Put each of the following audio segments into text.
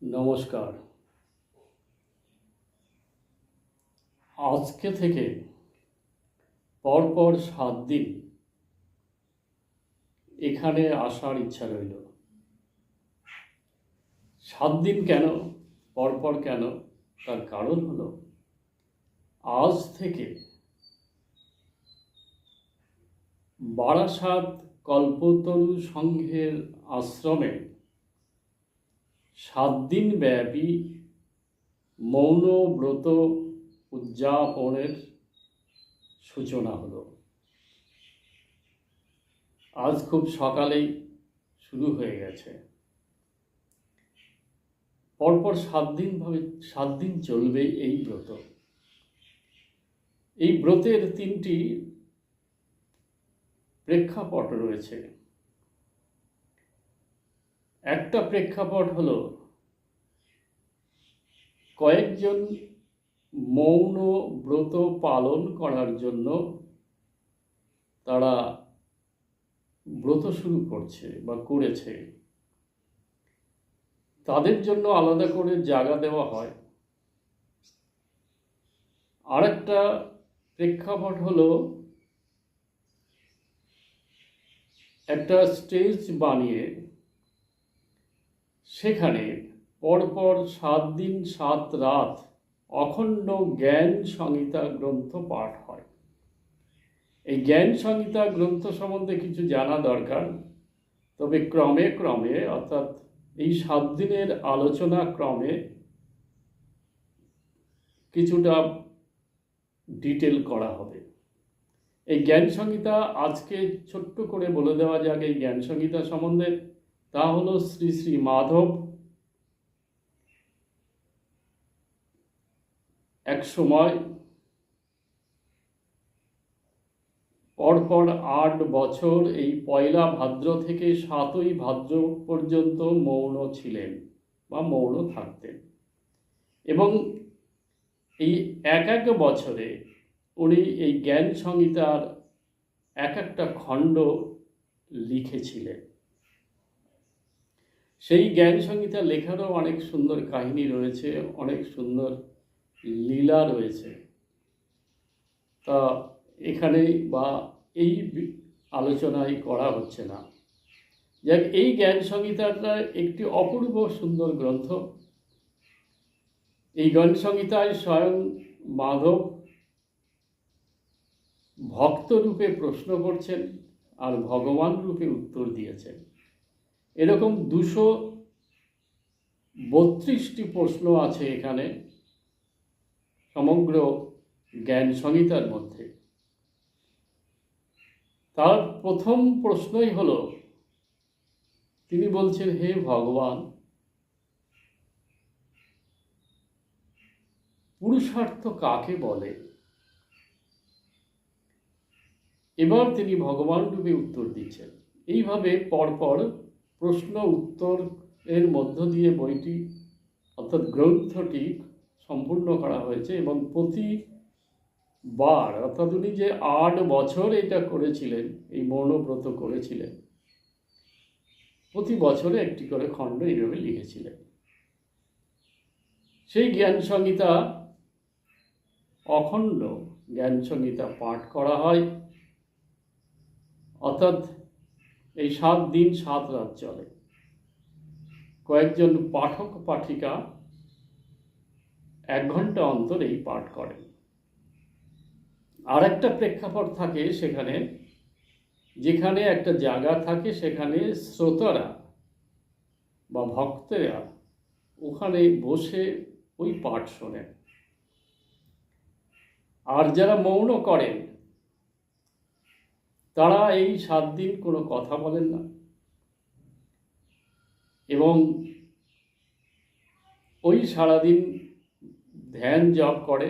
নমস্কার। আজকে থেকে পরপর 7 দিন এখানে আসার ইচ্ছা রইল। 7 দিন কেন, পরপর কেন, তার কারণ হলো আজ থেকে বারাসাত কল্পতরু সংঘের আশ্রমে 7 দিন ব্যাপী মৌন ব্রত উদযাপনের সূচনা হলো। আজ খুব সকালেই শুরু হয়ে গেছে। পরপর 7 দিন চলবে এই ব্রত। এই ব্রতের 3টি প্রেক্ষাপট রয়েছে। একটা প্রেক্ষাপট হলো কয়েকজন মৌন ব্রত পালন করার জন্য তারা ব্রত শুরু করছে বা করেছে, তাদের জন্য আলাদা করে জায়গা দেওয়া হয়। আরেকটা প্রেক্ষাপট হলো একটা স্টেজ বানিয়ে সেখানে পরপর 7 দিন 7 রাত অখণ্ড জ্ঞান সংহিতা গ্রন্থ পাঠ হয়। এই জ্ঞান সংহিতা গ্রন্থ সম্বন্ধে কিছু জানা দরকার, তবে ক্রমে ক্রমে অর্থাৎ এই 7 দিনের আলোচনা ক্রমে কিছুটা ডিটেল করা হবে। এই জ্ঞান সংহিতা আজকে ছোট্ট করে বলে দেওয়া যাক এই জ্ঞান সংহিতা সম্বন্ধে। তা হলো শ্রী শ্রী মাধব এক সময় পরপর 8 বছর এই পয়লা ভাদ্র থেকে 7ই ভাদ্র পর্যন্ত মৌন ছিলেন বা মৌন থাকতেন, এবং এই এক বছরে উনি এই জ্ঞান সংহিতার একটা খণ্ড লিখেছিলেন। সেই জ্ঞান সংহিতা লেখারও অনেক সুন্দর কাহিনী রয়েছে, অনেক সুন্দর লীলা রয়েছে। তা এখানে বা এই আলোচনায় করা হচ্ছে না। যাক, এই জ্ঞান সংহিতাটা একটি অপূর্ব সুন্দর গ্রন্থ। এই জ্ঞান সংহিতায় স্বয়ং মাধব ভক্ত রূপে প্রশ্ন করছেন আর ভগবান রূপে উত্তর দিয়েছেন। এরকম 232টি প্রশ্ন আছে এখানে সমগ্র জ্ঞান সংহিতার মধ্যে। তার প্রথম প্রশ্নই হলো, তিনি বলছেন, হে ভগবান, পুরুষার্থ কাকে বলে? এবার তিনি ভগবান রূপে উত্তর দিচ্ছেন। এইভাবে পরপর প্রশ্ন উত্তর এর মধ্য দিয়ে বইটি অর্থাৎ গ্রন্থটি সম্পূর্ণ করা হয়েছে, এবং প্রতিবার অর্থাৎ উনি যে 8 বছর এটা করেছিলেন, এই মৌনব্রত করেছিলেন, প্রতি বছরে একটি করে খণ্ড এইভাবে লিখেছিলেন। সেই জ্ঞান সংহিতা অখণ্ড জ্ঞান সংহিতা পাঠ করা হয়, অর্থাৎ এই 7 দিন 7 রাত চলে। কয়েকজন পাঠক পাঠিকা 1 ঘন্টা অন্তর এই পাঠ করেন। আর একটা প্রেক্ষাপট থাকে সেখানে, যেখানে একটা জায়গা থাকে, সেখানে শ্রোতারা বা ভক্তেরা ওখানে বসে ওই পাঠ শোনেন। আর যারা মৌন করেন তারা এই 7 দিন কোনো কথা বলেন না, এবং ওই সারাদিন ধ্যান জপ করে।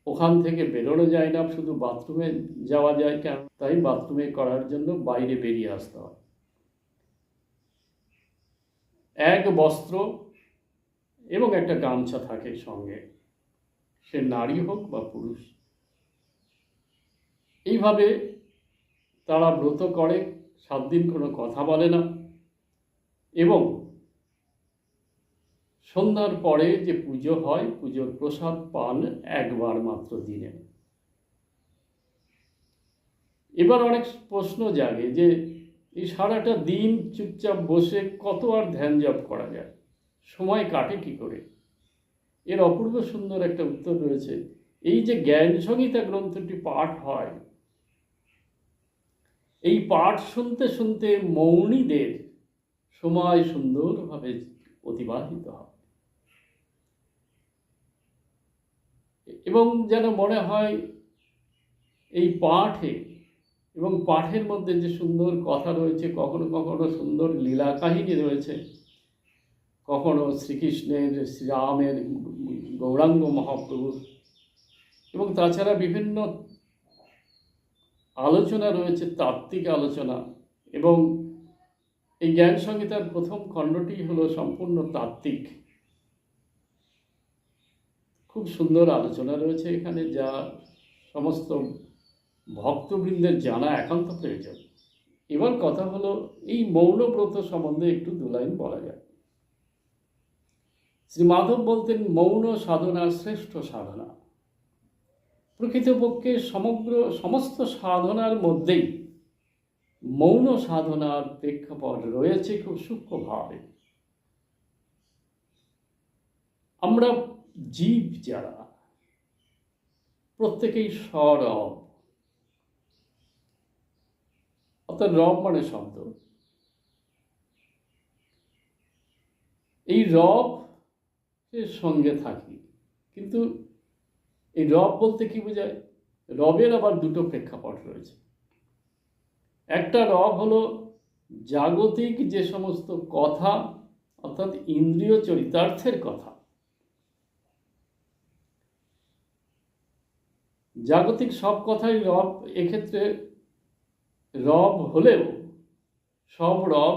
ওখান থেকে বেরোনো যায় না, শুধু বাথরুমে যাওয়া যায়, কেন তাই বাথরুমে করার জন্য বাইরে বেরিয়ে আসতে হয়। এক বস্ত্র এবং একটা গামছা থাকে সঙ্গে, সে নারী হোক বা পুরুষ। এইভাবে তারা ব্রত করে, 7 দিন কোনো কথা বলে না, এবং সন্ধ্যার পরে যে পুজো হয়, পুজোর প্রসাদ পান একবার মাত্র দিনে। এবার অনেক প্রশ্ন জাগে যে এই সারাটা দিন চুপচাপ বসে কত আর ধ্যান জপ করা যায়, সময় কাটে কি করে? এর অপূর্ব সুন্দর একটা উত্তর রয়েছে। এই যে জ্ঞান সংহিতা গ্রন্থটি পাঠ হয়, এই পাঠ শুনতে শুনতে মৌনীদের সময় সুন্দরভাবে অতিবাহিত হয় এবং যেন মনে হয় এই পাঠে এবং পাঠের মধ্যে যে সুন্দর কথা রয়েছে, কখনো কখনো সুন্দর লীলা কাহিনী রয়েছে, কখনো শ্রীকৃষ্ণের, শ্রীরামের, গৌরাঙ্গ মহাপ্রভুর, এবং তাছাড়া বিভিন্ন আলোচনা রয়েছে, তাত্ত্বিক আলোচনা। এবং এই জ্ঞান সংহিতার প্রথম খণ্ডটি হলো সম্পূর্ণ তাত্ত্বিক। খুব সুন্দর আলোচনা রয়েছে এখানে, যা সমস্ত ভক্তবৃন্দের জানা একান্ত প্রয়োজন। এবার কথা হলো এই মৌনব্রত সম্বন্ধে একটু দু লাইন বলা যায়। শ্রী মাধব বলতেন, মৌন সাধনা শ্রেষ্ঠ সাধনা। প্রকৃতপক্ষে সমস্ত সাধনার মধ্যেই মৌন সাধনার প্রেক্ষাপট রয়েছে খুব সূক্ষ্মভাবে। আমরা জীব যারা, প্রত্যেকেই স্বরব, অর্থাৎ রব মানে শব্দ। এই রব এর সঙ্গে থাকি, কিন্তু এই রব বলতে কি বোঝায়? রবের আবার দুটো প্রেক্ষাপট রয়েছে। একটা রব হলো জাগতিক যে সমস্ত কথা, অর্থাৎ ইন্দ্রিয় চরিতার্থের কথা। জাগতিক সব কথাই রব। এক্ষেত্রে রব হলেও সব রব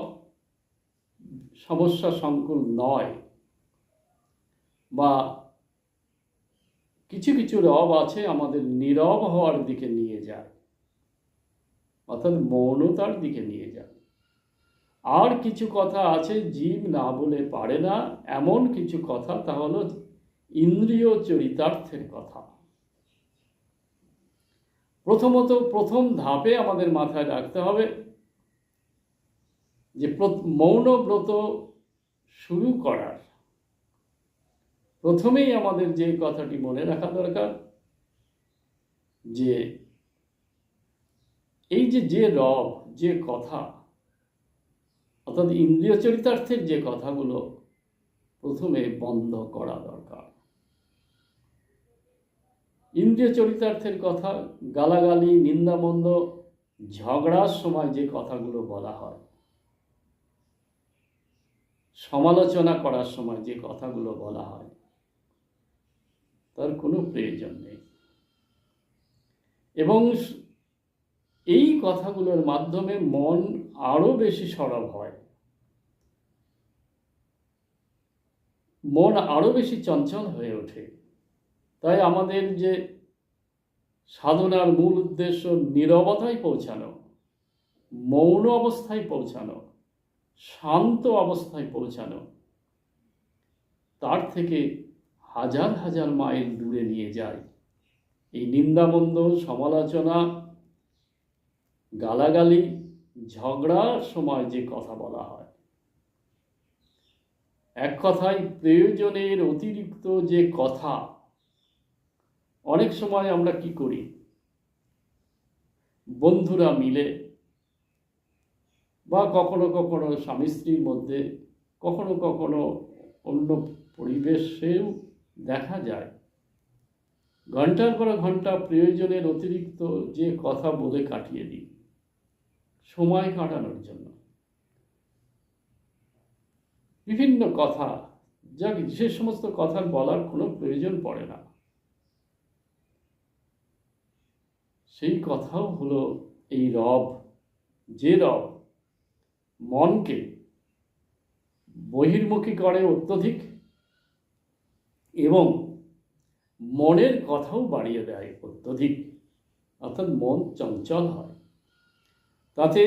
সমস্যা সংকুল নয়, বা কিছু কিছু রব আছে আমাদের নীরব হওয়ার দিকে নিয়ে যায়, অর্থাৎ মৌনতার দিকে নিয়ে যায়। আর কিছু কথা আছে জীব না বলে পারে না, এমন কিছু কথা, তা হলো ইন্দ্রিয় চরিতার্থের কথা। প্রথমত প্রথম ধাপে আমাদের মাথায় রাখতে হবে যে মৌন ব্রত শুরু করার প্রথমেই আমাদের যে কথাটি মনে রাখা দরকার, যে এই যে রব, যে কথা, অর্থাৎ ইন্দ্রিয় চরিতার্থের যে কথাগুলো প্রথমে বন্ধ করা দরকার। ইন্দ্রিয় চরিতার্থের কথা, গালাগালি, নিন্দামন্দ, ঝগড়ার সময় যে কথাগুলো বলা হয়, সমালোচনা করার সময় যে কথাগুলো বলা হয়, তার কোনো প্রয়োজন নেই। এবং এই কথাগুলোর মাধ্যমে মন আরো বেশি সরব হয়, মন আরো বেশি চঞ্চল হয়ে ওঠে। তাই আমাদের যে সাধনার মূল উদ্দেশ্য নীরবতায় পৌঁছানো, মৌন অবস্থায় পৌঁছানো, শান্ত অবস্থায় পৌঁছানো, তার থেকে হাজার হাজার মাইল দূরে নিয়ে যায় এই নিন্দামন্দ, সমালোচনা, গালাগালি, ঝগড়ার সময় যে কথা বলা হয়। এক কথায় প্রয়োজনের অতিরিক্ত যে কথা। অনেক সময় আমরা কি করি, বন্ধুরা মিলে বা কখনো কখনো স্বামী স্ত্রীর মধ্যে, কখনো কখনো অন্য পরিবেশেও দেখা যায়, ঘন্টার পর ঘন্টা প্রয়োজনের অতিরিক্ত যে কথা বলে কাটিয়ে দিই সময় কাটানোর জন্য। বিভিন্ন কথা, যা যে সমস্ত কথার বলার কোনো প্রয়োজন পড়ে না, সেই কথাও হলো এই রব। যে রব মনকে বহির্মুখী করে অত্যধিক এবং মনের কথাও বাড়িয়ে দেয় অত্যধিক, অর্থাৎ মন চঞ্চল হয়, তাতে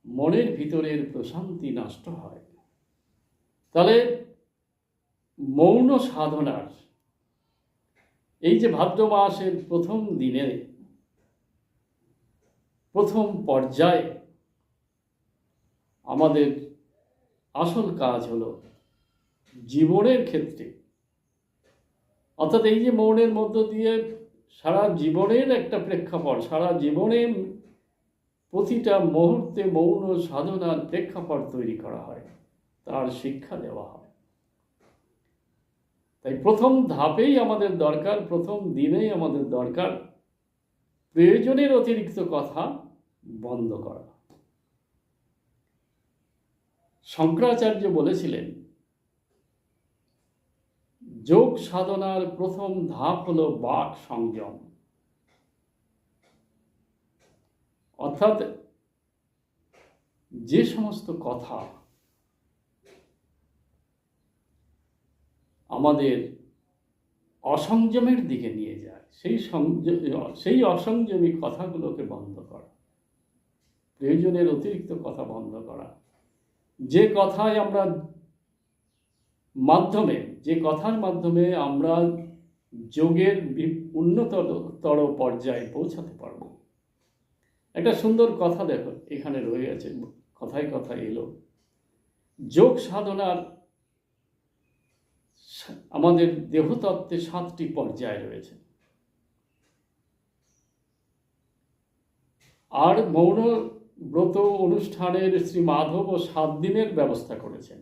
মনের ভিতরের প্রশান্তি নষ্ট হয়। তাহলে মৌন সাধনার এই যে ভাদ্র মাসের প্রথম দিনে প্রথম পর্যায়ে আমাদের আসল কাজ হলো জীবনের ক্ষেত্রে, অর্থাৎ এই যে মৌনের মধ্য দিয়ে সারা জীবনের একটা প্রেক্ষাপট, সারা জীবনের প্রতিটা মুহূর্তে মৌন সাধনার প্রেক্ষাপট তৈরি করা হয়, তার শিক্ষা দেওয়া হয়। তাই প্রথম ধাপেই আমাদের দরকার, প্রথম দিনেই আমাদের দরকার প্রয়োজনের অতিরিক্ত কথা বন্ধ করা। শঙ্করাচার্য বলেছিলেন, যোগ সাধনার প্রথম ধাপ হলো বাক সংযম, অর্থাৎ যে সমস্ত কথা আমাদের অসংযমের দিকে নিয়ে যায়, সেই অসংযমী কথাগুলোকে বন্ধ করা, প্রয়োজনের অতিরিক্ত কথা বন্ধ করা। যে কথার মাধ্যমে আমরা যোগের উন্নততর পর্যায়ে পৌঁছাতে পারব। একটা সুন্দর কথা দেখো এখানে রয়ে গেছে, কথায় কথায় এলো। যোগ সাধনার আমাদের দেহতত্ত্বে 7টি পর্যায় রয়েছে, আর মৌন ব্রত অনুষ্ঠানের শ্রী মাধব ও 7 দিনের ব্যবস্থা করেছেন।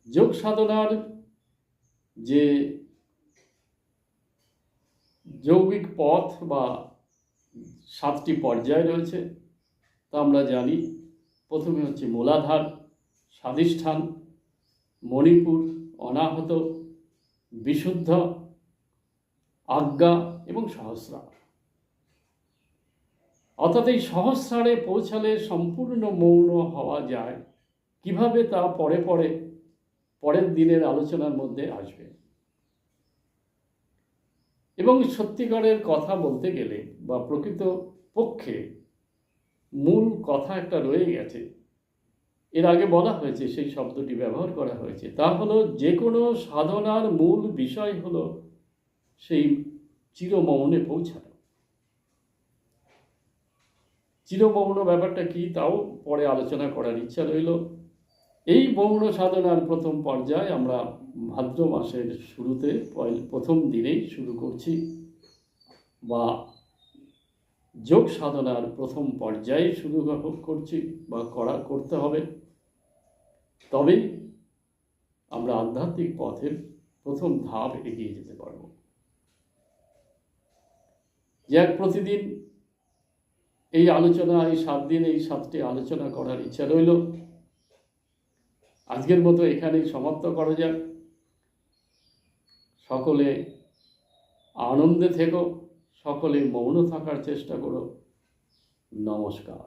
যোগ সাধনার যে যৌগিক পথ বা 7টি পর্যায় রয়েছে তা আমরা জানি। প্রথমে হচ্ছে মূলাধার, স্বাধিষ্ঠান, মণিপুর, অনাহত, বিশুদ্ধ, আজ্ঞা এবং সহস্রার। অর্থাৎ এই সহস্রারে পৌঁছালে সম্পূর্ণ মৌন হওয়া যায় কিভাবে, তা পরের দিনের আলোচনার মধ্যে আসবে। এবং সত্যিকারের কথা বলতে গেলে বা প্রকৃত পক্ষে মূল কথা একটা রয়ে গেছে, এর আগে বলা হয়েছে, সেই শব্দটি ব্যবহার করা হয়েছে, তা হলো যে কোনো সাধনার মূল বিষয় হলো সেই চিরমৌনে পৌঁছানো। চিরমৌন ব্যাপারটা কি তাও পরে আলোচনা করার ইচ্ছা রইল। এই মৌন সাধনার প্রথম পর্যায়ে আমরা ভাদ্র মাসের শুরুতে প্রথম দিনেই শুরু করছি, বা যোগ সাধনার প্রথম পর্যায়ে শুরু করছি বা করতে হবে। তবেই আমরা আধ্যাত্মিক পথের প্রথম ধাপ এগিয়ে যেতে পারব। যাক, প্রতিদিন এই আলোচনা, এই 7 দিন, এই 7টি আলোচনা করার ইচ্ছা রইল। আজকের মতো এখানেই সমাপ্ত করা যাক। সকলে আনন্দে থেকো, সকলে মৌন থাকার চেষ্টা করো। নমস্কার।